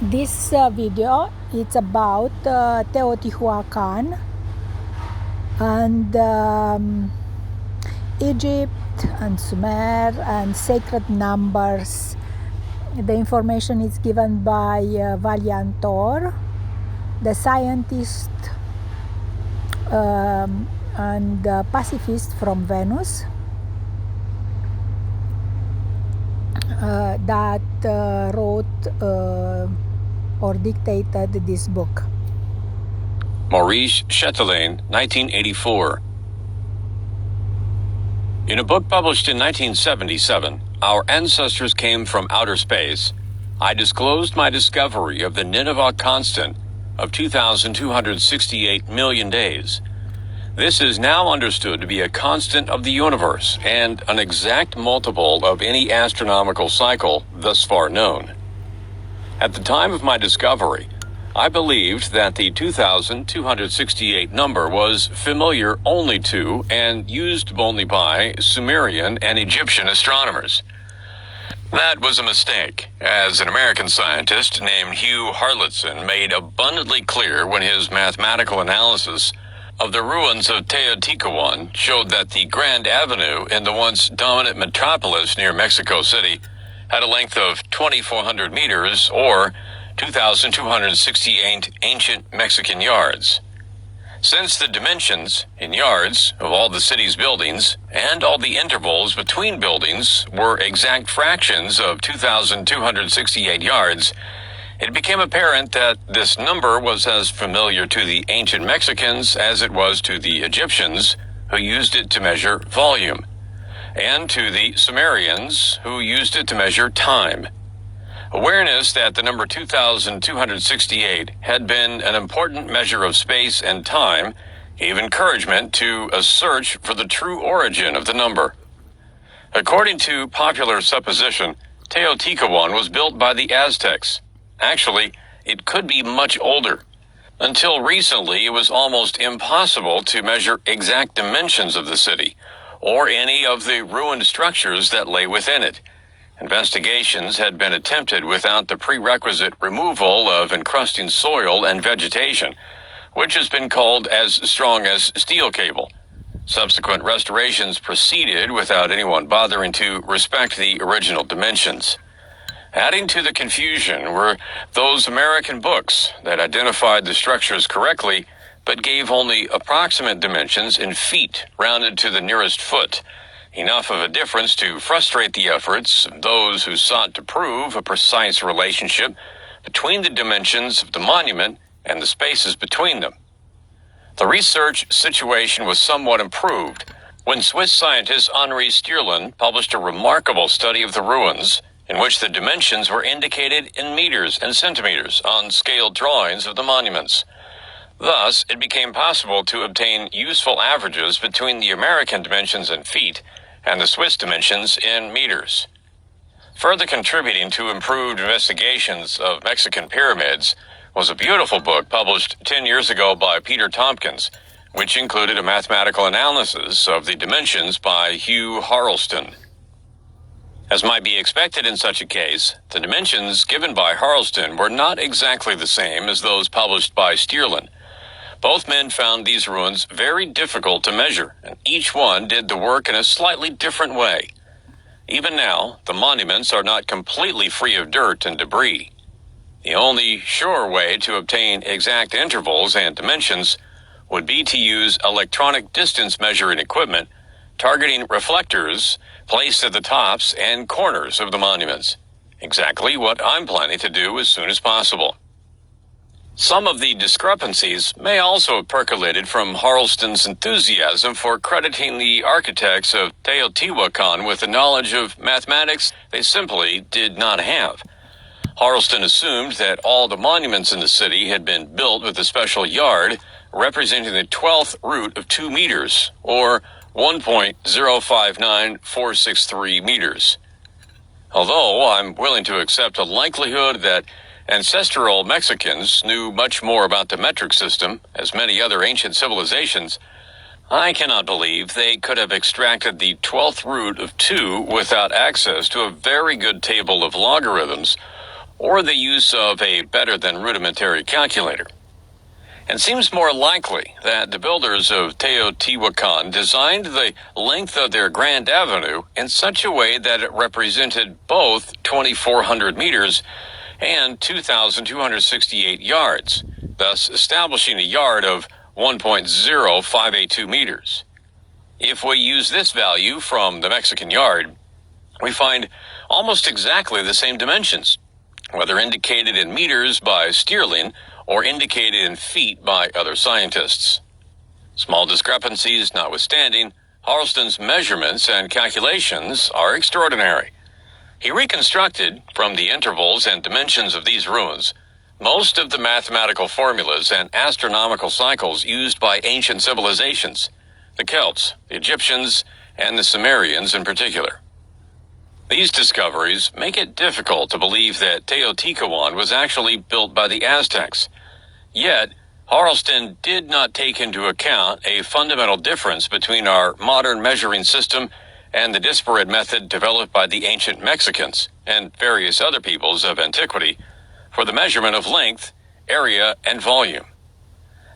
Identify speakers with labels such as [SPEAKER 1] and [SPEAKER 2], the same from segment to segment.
[SPEAKER 1] This video it's about Teotihuacan and Egypt and Sumer and sacred numbers. The information is given by Valiantor, the scientist and pacifist from Venus, that wrote or dictated this book.
[SPEAKER 2] Maurice Chatelain, 1984. In a book published in 1977, Our Ancestors Came from Outer Space, I disclosed my discovery of the Nineveh constant of 2,268 million days. This is now understood to be a constant of the universe and an exact multiple of any astronomical cycle thus far known. At the time of my discovery, I believed that the 2,268 number was familiar only to and used only by Sumerian and Egyptian astronomers. That was a mistake, as an American scientist named Hugh Hartleson made abundantly clear when his mathematical analysis of the ruins of Teotihuacan showed that the Grand Avenue in the once dominant metropolis near Mexico City had a length of 2,400 meters, or 2,268 ancient Mexican yards. Since the dimensions, in yards, of all the city's buildings, and all the intervals between buildings were exact fractions of 2,268 yards, it became apparent that this number was as familiar to the ancient Mexicans as it was to the Egyptians, who used it to measure volume, and to the Sumerians, who used it to measure time. Awareness that the number 2,268 had been an important measure of space and time gave encouragement to a search for the true origin of the number. According to popular supposition, Teotihuacan was built by the Aztecs. Actually, it could be much older. Until recently, it was almost impossible to measure exact dimensions of the city, or any of the ruined structures that lay within it. Investigations had been attempted without the prerequisite removal of encrusting soil and vegetation, which has been called as strong as steel cable. Subsequent restorations proceeded without anyone bothering to respect the original dimensions. Adding to the confusion were those American books that identified the structures correctly, but gave only approximate dimensions in feet rounded to the nearest foot, enough of a difference to frustrate the efforts of those who sought to prove a precise relationship between the dimensions of the monument and the spaces between them. The research situation was somewhat improved when Swiss scientist Henri Stierlin published a remarkable study of the ruins, in which the dimensions were indicated in meters and centimeters on scaled drawings of the monuments. Thus, it became possible to obtain useful averages between the American dimensions in feet and the Swiss dimensions in meters. Further contributing to improved investigations of Mexican pyramids was a beautiful book published 10 years ago by Peter Tompkins, which included a mathematical analysis of the dimensions by Hugh Harleston. As might be expected in such a case, the dimensions given by Harleston were not exactly the same as those published by Stierlin. Both men found these ruins very difficult to measure, and each one did the work in a slightly different way. Even now, the monuments are not completely free of dirt and debris. The only sure way to obtain exact intervals and dimensions would be to use electronic distance measuring equipment, targeting reflectors placed at the tops and corners of the monuments. Exactly what I'm planning to do as soon as possible. Some of the discrepancies may also have percolated from Harleston's enthusiasm for crediting the architects of Teotihuacan with the knowledge of mathematics they simply did not have. Harleston assumed that all the monuments in the city had been built with a special yard representing the 12th root of 2 meters, or 1.059463 meters. Although I'm willing to accept a likelihood that ancestral Mexicans knew much more about the metric system, as many other ancient civilizations, I cannot believe they could have extracted the 12th root of 2 without access to a very good table of logarithms, or the use of a better than rudimentary calculator. It seems more likely that the builders of Teotihuacan designed the length of their Grand Avenue in such a way that it represented both 2,400 meters and 2,268 yards, thus establishing a yard of 1.0582 meters. If we use this value from the Mexican yard, we find almost exactly the same dimensions, whether indicated in meters by Stirling or indicated in feet by other scientists. Small discrepancies notwithstanding, Harleston's measurements and calculations are extraordinary. He reconstructed, from the intervals and dimensions of these ruins, most of the mathematical formulas and astronomical cycles used by ancient civilizations, the Celts, the Egyptians, and the Sumerians in particular. These discoveries make it difficult to believe that Teotihuacan was actually built by the Aztecs. Yet, Harleston did not take into account a fundamental difference between our modern measuring system and the disparate method developed by the ancient Mexicans and various other peoples of antiquity for the measurement of length, area, and volume.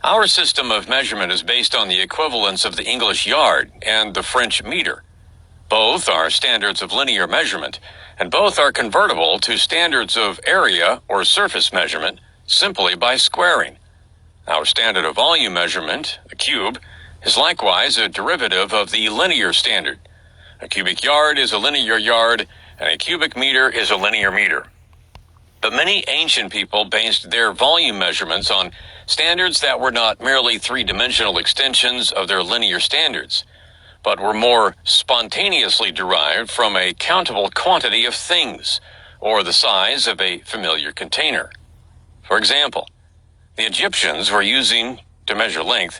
[SPEAKER 2] Our system of measurement is based on the equivalence of the English yard and the French meter. Both are standards of linear measurement, and both are convertible to standards of area or surface measurement simply by squaring. Our standard of volume measurement, the cube, is likewise a derivative of the linear standard. A cubic yard is a linear yard, and a cubic meter is a linear meter. But many ancient people based their volume measurements on standards that were not merely three-dimensional extensions of their linear standards, but were more spontaneously derived from a countable quantity of things, or the size of a familiar container. For example, the Egyptians were using, to measure length,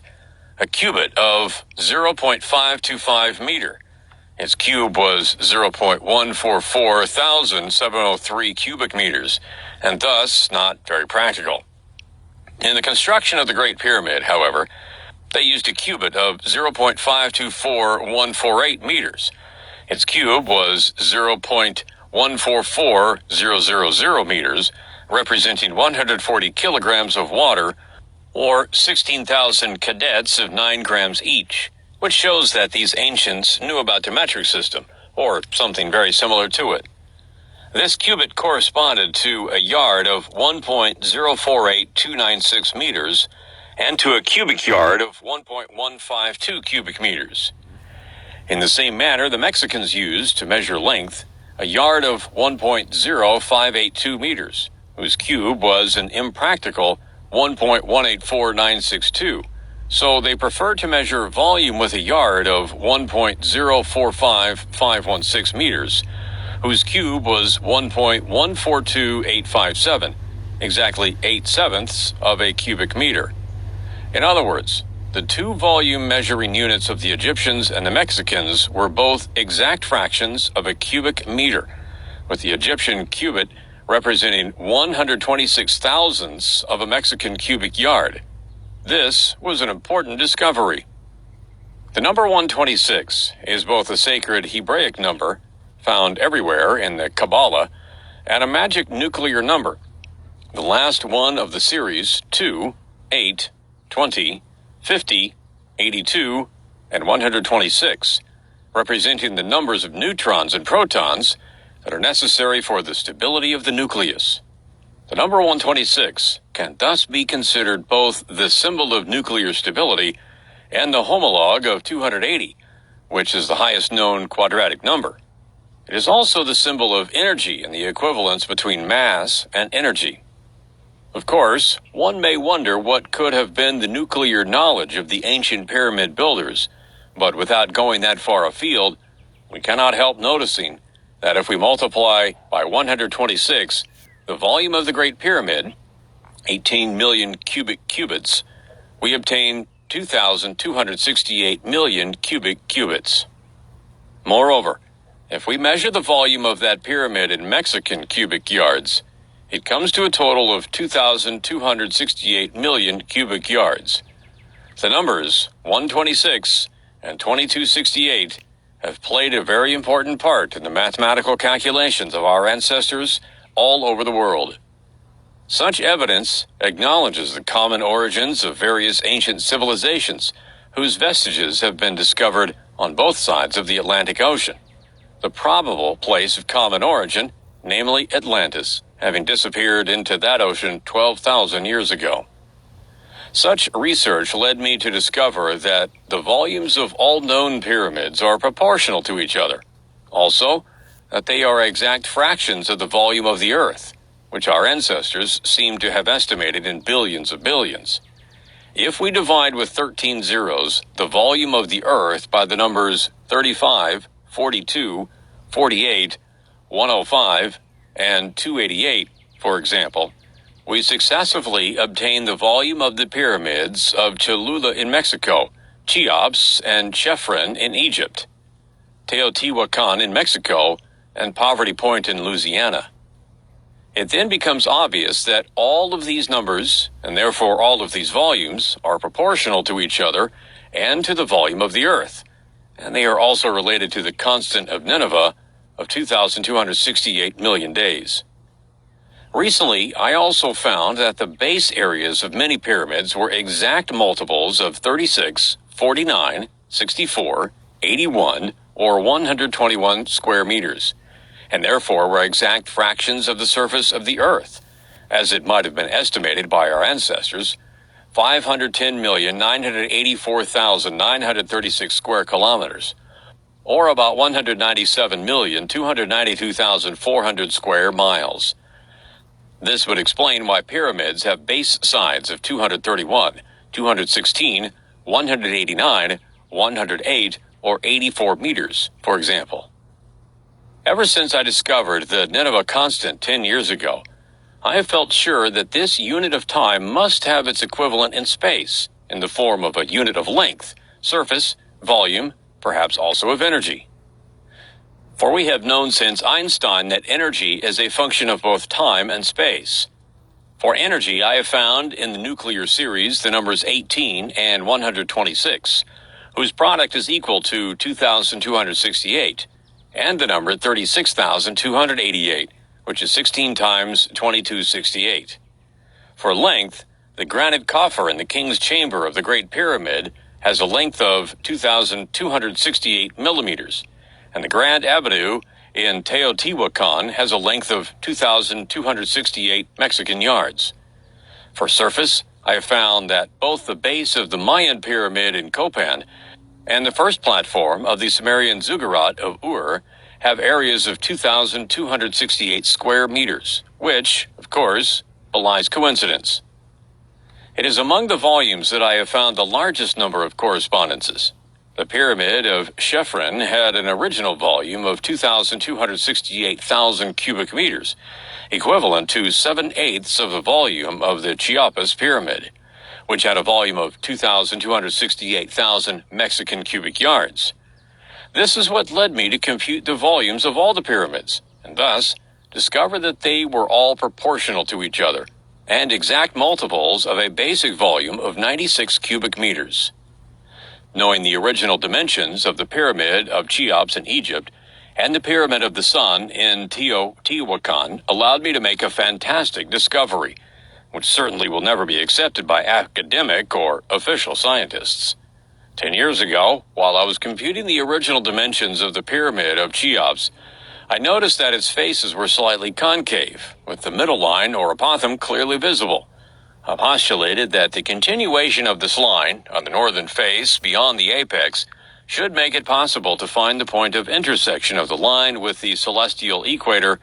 [SPEAKER 2] a cubit of 0.525 meter. Its cube was 0.144703 cubic meters, and thus not very practical. In the construction of the Great Pyramid, however, they used a cubit of 0.524148 meters. Its cube was 0.144000 meters, representing 140 kilograms of water, or 16,000 cadets of 9 grams each, which shows that these ancients knew about the metric system, or something very similar to it. This cubit corresponded to a yard of 1.048296 meters, and to a cubic yard of 1.152 cubic meters. In the same manner, the Mexicans used, to measure length, a yard of 1.0582 meters, whose cube was an impractical 1.184962, so they preferred to measure volume with a yard of 1.045516 meters, whose cube was 1.142857, exactly 8/7 of a cubic meter. In other words, the two volume measuring units of the Egyptians and the Mexicans were both exact fractions of a cubic meter, with the Egyptian cubit representing 126 thousandths of a Mexican cubic yard. This was an important discovery. The number 126 is both a sacred Hebraic number, found everywhere in the Kabbalah, and a magic nuclear number. The last one of the series, 2, 8, 20, 50, 82, and 126, representing the numbers of neutrons and protons that are necessary for the stability of the nucleus. The number 126 can thus be considered both the symbol of nuclear stability and the homologue of 280, which is the highest known quadratic number. It is also the symbol of energy and the equivalence between mass and energy. Of course, one may wonder what could have been the nuclear knowledge of the ancient pyramid builders, but without going that far afield, we cannot help noticing that if we multiply by 126 the volume of the Great Pyramid, 18 million cubic cubits, we obtain 2,268 million cubic cubits. Moreover, if we measure the volume of that pyramid in Mexican cubic yards, it comes to a total of 2,268 million cubic yards. The numbers 126 and 2268 have played a very important part in the mathematical calculations of our ancestors all over the world. Such evidence acknowledges the common origins of various ancient civilizations, whose vestiges have been discovered on both sides of the Atlantic Ocean. The probable place of common origin, namely Atlantis, having disappeared into that ocean 12,000 years ago. Such research led me to discover that the volumes of all known pyramids are proportional to each other. Also, that they are exact fractions of the volume of the Earth, which our ancestors seem to have estimated in billions of billions. If we divide with 13 zeros the volume of the Earth by the numbers 35, 42, 48, 105, and 288, for example, we successively obtain the volume of the pyramids of Cholula in Mexico, Cheops and Chephren in Egypt, Teotihuacan in Mexico, and Poverty Point in Louisiana. It then becomes obvious that all of these numbers, and therefore all of these volumes, are proportional to each other and to the volume of the Earth, and they are also related to the constant of Nineveh of 2,268 million days. Recently, I also found that the base areas of many pyramids were exact multiples of 36, 49, 64, 81, or 121 square meters, and therefore were exact fractions of the surface of the Earth, as it might have been estimated by our ancestors, 510,984,936 square kilometers, or about 197,292,400 square miles. This would explain why pyramids have base sides of 231, 216, 189, 108, or 84 meters, for example. Ever since I discovered the Nineveh constant 10 years ago, I have felt sure that this unit of time must have its equivalent in space, in the form of a unit of length, surface, volume, perhaps also of energy. For we have known since Einstein that energy is a function of both time and space. For energy, I have found in the nuclear series the numbers 18 and 126, whose product is equal to 2,268, and the number 36,288, which is 16 times 2268. For length, the granite coffer in the King's Chamber of the Great Pyramid has a length of 2,268 millimeters, and the Grand Avenue in Teotihuacan has a length of 2,268 Mexican yards. For surface, I have found that both the base of the Mayan pyramid in Copan and the first platform of the Sumerian ziggurat of Ur have areas of 2,268 square meters, which, of course, belies coincidence. It is among the volumes that I have found the largest number of correspondences. The pyramid of Chephren had an original volume of 2,268,000 cubic meters, equivalent to 7/8 of the volume of the Chiapas pyramid, which had a volume of 2,268,000 Mexican cubic yards. This is what led me to compute the volumes of all the pyramids, and thus discover that they were all proportional to each other, and exact multiples of a basic volume of 96 cubic meters. Knowing the original dimensions of the pyramid of Cheops in Egypt and the pyramid of the Sun in Teotihuacan allowed me to make a fantastic discovery, which certainly will never be accepted by academic or official scientists. 10 years ago, while I was computing the original dimensions of the pyramid of Cheops, I noticed that its faces were slightly concave, with the middle line or apothem clearly visible. I postulated that the continuation of this line on the northern face beyond the apex should make it possible to find the point of intersection of the line with the celestial equator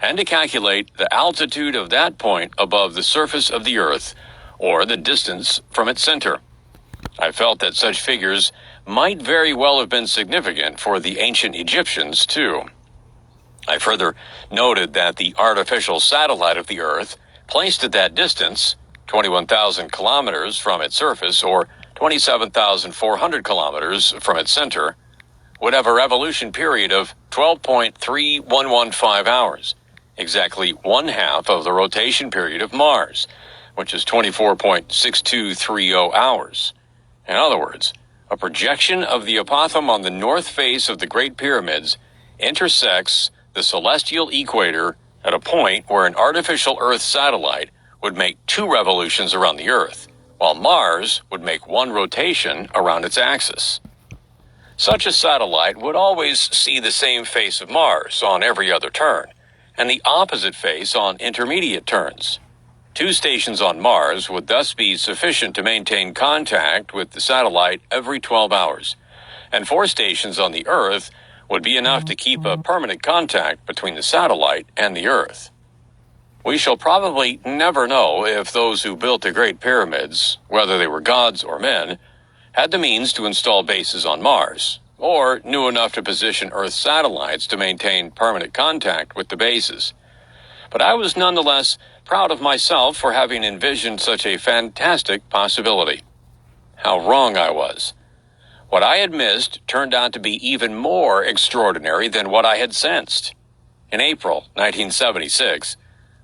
[SPEAKER 2] and to calculate the altitude of that point above the surface of the Earth, or the distance from its center. I felt that such figures might very well have been significant for the ancient Egyptians, too. I further noted that the artificial satellite of the Earth, placed at that distance, 21,000 kilometers from its surface, or 27,400 kilometers from its center, would have a revolution period of 12.3115 hours, exactly one half of the rotation period of Mars, which is 24.6230 hours. In other words, a projection of the apothem on the north face of the Great Pyramids intersects the celestial equator at a point where an artificial Earth satellite would make 2 revolutions around the Earth, while Mars would make 1 rotation around its axis. Such a satellite would always see the same face of Mars on every other turn, and the opposite face on intermediate turns. 2 stations on Mars would thus be sufficient to maintain contact with the satellite every 12 hours, and 4 stations on the Earth would be enough to keep a permanent contact between the satellite and the Earth. We shall probably never know if those who built the Great Pyramids, whether they were gods or men, had the means to install bases on Mars, or knew enough to position Earth satellites to maintain permanent contact with the bases. But I was nonetheless proud of myself for having envisioned such a fantastic possibility. How wrong I was. What I had missed turned out to be even more extraordinary than what I had sensed. In April 1976,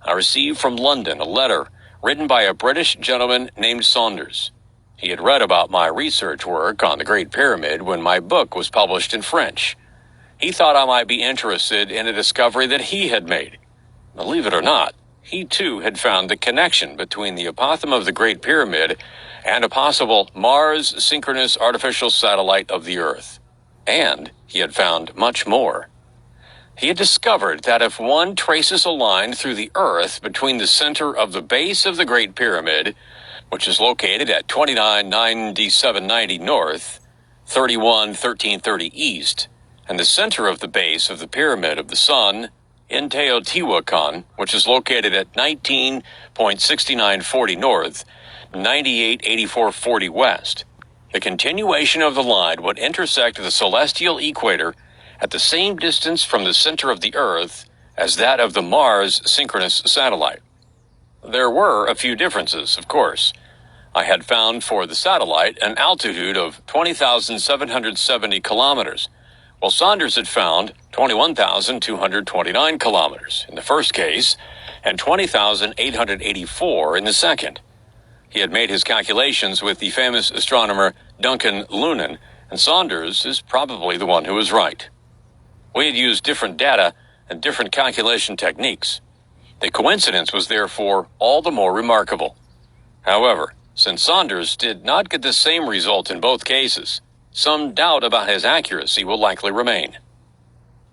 [SPEAKER 2] I received from London a letter written by a British gentleman named Saunders. He had read about my research work on the Great Pyramid when my book was published in French. He thought I might be interested in a discovery that he had made. Believe it or not, he too had found the connection between the apothem of the Great Pyramid and a possible Mars synchronous artificial satellite of the Earth. And he had found much more. He had discovered that if one traces a line through the Earth between the center of the base of the Great Pyramid, which is located at 299790 north, 311330 east, and the center of the base of the Pyramid of the Sun, in Teotihuacan, which is located at 19.6940 north, 988440 west. The continuation of the line would intersect the celestial equator at the same distance from the center of the Earth as that of the Mars synchronous satellite. There were a few differences, of course. I had found for the satellite an altitude of 20,770 kilometers, while Saunders had found 21,229 kilometers in the first case and 20,884 in the second. He had made his calculations with the famous astronomer Duncan Lunan, and Saunders is probably the one who was right. We had used different data and different calculation techniques. The coincidence was therefore all the more remarkable. However, since Saunders did not get the same result in both cases, some doubt about his accuracy will likely remain.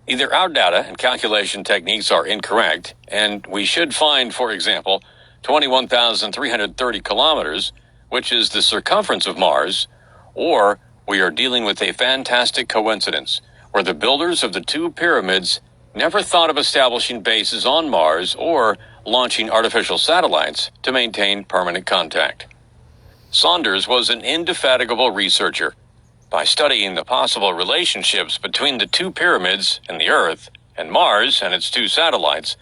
[SPEAKER 2] Either our data and calculation techniques are incorrect, and we should find, for example, 21,330 kilometers, which is the circumference of Mars, or we are dealing with a fantastic coincidence where the builders of the 2 pyramids never thought of establishing bases on Mars or launching artificial satellites to maintain permanent contact. Saunders was an indefatigable researcher. By studying the possible relationships between the 2 pyramids and the Earth, and Mars and its 2 satellites,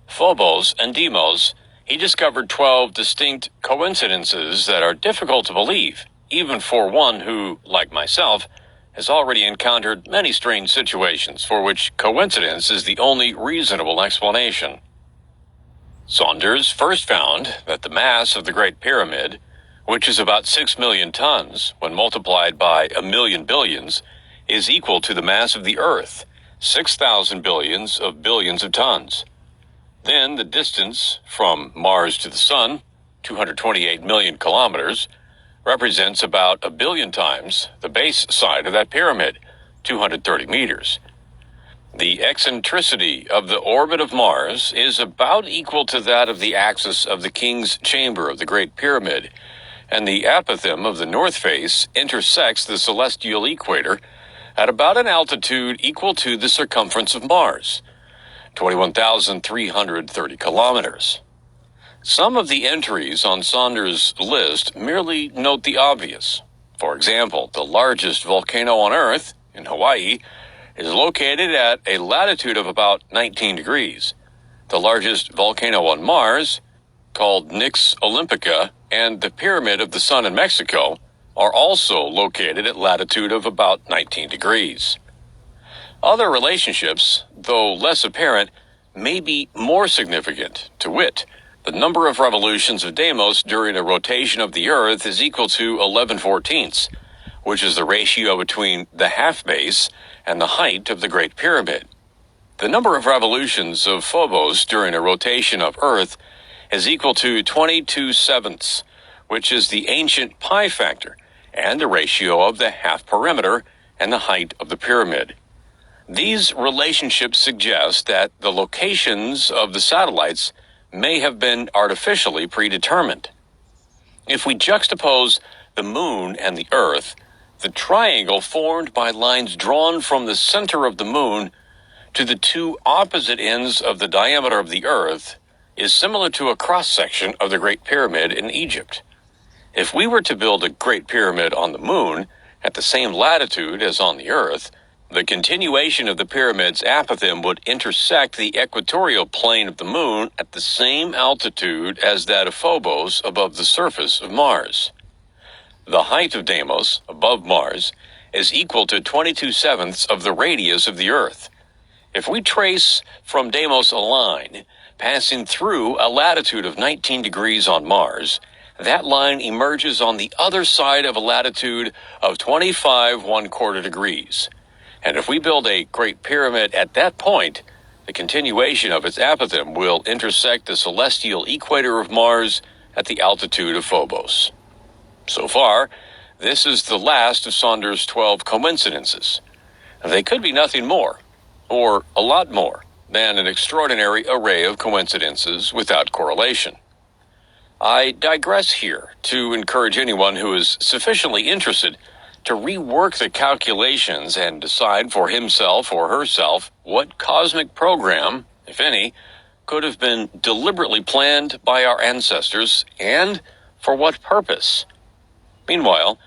[SPEAKER 2] Phobos and Deimos, he discovered 12 distinct coincidences that are difficult to believe, even for one who, like myself, has already encountered many strange situations for which coincidence is the only reasonable explanation. Saunders first found that the mass of the Great Pyramid, which is about 6 million tons when multiplied by 1,000,000 billions, is equal to the mass of the Earth, 6,000 billions of billions of tons. Then the distance from Mars to the Sun, 228 million kilometers, represents about 1 billion times the base side of that pyramid, 230 meters. The eccentricity of the orbit of Mars is about equal to that of the axis of the King's Chamber of the Great Pyramid, and the apothem of the north face intersects the celestial equator at about an altitude equal to the circumference of Mars, 21,330 kilometers. Some of the entries on Saunders' list merely note the obvious. For example, the largest volcano on Earth, in Hawaii, is located at a latitude of about 19 degrees. The largest volcano on Mars, called Nix Olympica, and the Pyramid of the Sun in Mexico are also located at latitude of about 19 degrees. Other relationships, though less apparent, may be more significant, to wit, the number of revolutions of Deimos during a rotation of the Earth is equal to 11/14, which is the ratio between the half base and the height of the Great Pyramid. The number of revolutions of Phobos during a rotation of Earth is equal to 22/7, which is the ancient pi factor and the ratio of the half perimeter and the height of the pyramid. These relationships suggest that the locations of the satellites may have been artificially predetermined. If we juxtapose the moon and the Earth, the triangle formed by lines drawn from the center of the moon to the two opposite ends of the diameter of the Earth is similar to a cross-section of the Great Pyramid in Egypt. If we were to build a Great Pyramid on the moon at the same latitude as on the Earth, the continuation of the pyramid's apothem would intersect the equatorial plane of the moon at the same altitude as that of Phobos above the surface of Mars. The height of Deimos above Mars is equal to 22/7 of the radius of the Earth. If we trace from Deimos a line passing through a latitude of 19 degrees on Mars, that line emerges on the other side of a latitude of 25 1/4 degrees. And if we build a Great Pyramid at that point, the continuation of its apothem will intersect the celestial equator of Mars at the altitude of Phobos. So far, this is the last of Saunders' 12 coincidences. They could be nothing more, or a lot more, than an extraordinary array of coincidences without correlation. I digress here to encourage anyone who is sufficiently interested to rework the calculations and decide for himself or herself what cosmic program, if any, could have been deliberately planned by our ancestors and for what purpose. Meanwhile,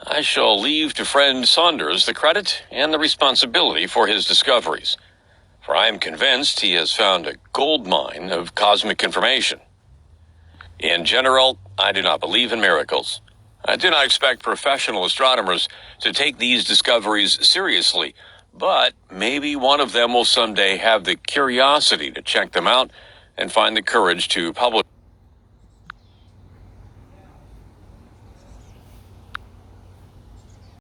[SPEAKER 2] I shall leave to friend Saunders the credit and the responsibility for his discoveries, for I am convinced he has found a gold mine of cosmic information. In general, I do not believe in miracles. I do not expect professional astronomers to take these discoveries seriously, but maybe one of them will someday have the curiosity to check them out and find the courage to publish.